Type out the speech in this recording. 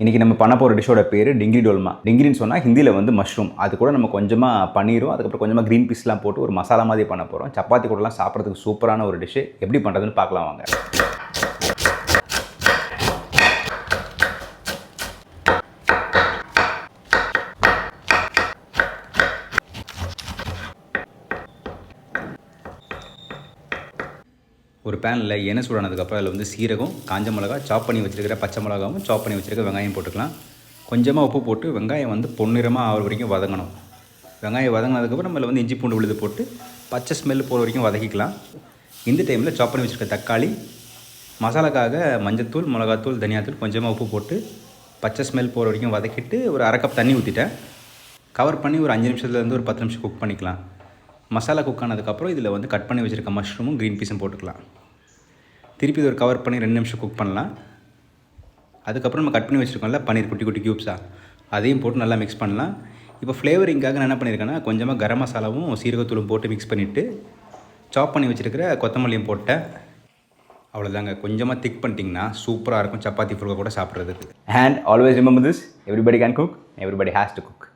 இன்றைக்கி நம்ம பண்ண போகிற டிஷ்ஷோட பேர் டிங்கிரி டோல்மா. டிங்கிரின்னு சொன்னால் ஹிந்தியில் வந்து மஷ்ரூம். அது கூட நம்ம கொஞ்சமாக பன்னீரும் அதுக்கப்புறம் கொஞ்சமாக க்ரீன் பீஸ்லாம் போட்டு ஒரு மசாலா மாதிரி பண்ண போகிறோம். சப்பாத்தி கூடலாம் சாப்பிட்றதுக்கு சூப்பரான ஒரு டிஷ்ஷு. எப்படி பண்ணுறதுன்னு பார்க்கலாம் வாங்க. ஒரு பேனில் எண்ணெய் சூடானதுக்கப்புறம் அதில் வந்து சீரகம், காஞ்ச மிளகா, சாப் பண்ணி வச்சுருக்கிற பச்சை மிளகாவும் சாப் பண்ணி வச்சுருக்க வெங்காயம் போட்டுக்கலாம். கொஞ்சமாக உப்பு போட்டு வெங்காயம் வந்து பொன்னிறமாக ஆகிற வரைக்கும் வதங்கணும். வெங்காயம் வதங்கினதுக்கப்புறம் நம்மள வந்து இஞ்சி பூண்டு விழுது போட்டு பச்சை ஸ்மெல் போகிற வரைக்கும் வதக்கிக்கலாம். இந்த டைமில் சாப் பண்ணி வச்சுருக்க தக்காளி, மசாலாக்காக மஞ்சத்தூள், மிளகாத்தூள், தனியாத்தூள், கொஞ்சமாக உப்பு போட்டு பச்சை ஸ்மெல் போகிற வரைக்கும் வதக்கிட்டு ஒரு அரை கப் தண்ணி ஊற்றிட்டேன். கவர் பண்ணி ஒரு 5 நிமிஷத்துலேருந்து ஒரு 10 நிமிஷம் குக் பண்ணிக்கலாம். மசாலா குக் ஆனதுக்கப்புறம் இதில் வந்து கட் பண்ணி வச்சுருக்க மஷ்ரூமும் க்ரீன் பீஸும் போட்டுக்கலாம். திருப்பி இது ஒரு கவர் பண்ணி 2 நிமிஷம் குக் பண்ணலாம். அதுக்கப்புறம் நம்ம கட் பண்ணி வச்சுருக்கோம்ல பன்னீர் குட்டி குட்டி க்யூப்ஸாக, அதையும் போட்டு நல்லா மிக்ஸ் பண்ணலாம். இப்போ ஃப்ளேவரிங்காக நான் என்ன பண்ணியிருக்கேன்னா கொஞ்சமாக கரம் மசாலாவும் சீரகத்தூளும் போட்டு மிக்ஸ் பண்ணிவிட்டு சாப் பண்ணி வச்சுருக்கிற கொத்தமல்லியும் போட்டேன். அவ்வளோதாங்க. கொஞ்சமாக திக் பண்ணிட்டிங்கன்னா சூப்பராக இருக்கும் சப்பாத்தி ஃபுல்கா கூட சாப்பிட்றதுக்கு. And always remember this, everybody can cook, everybody has to cook.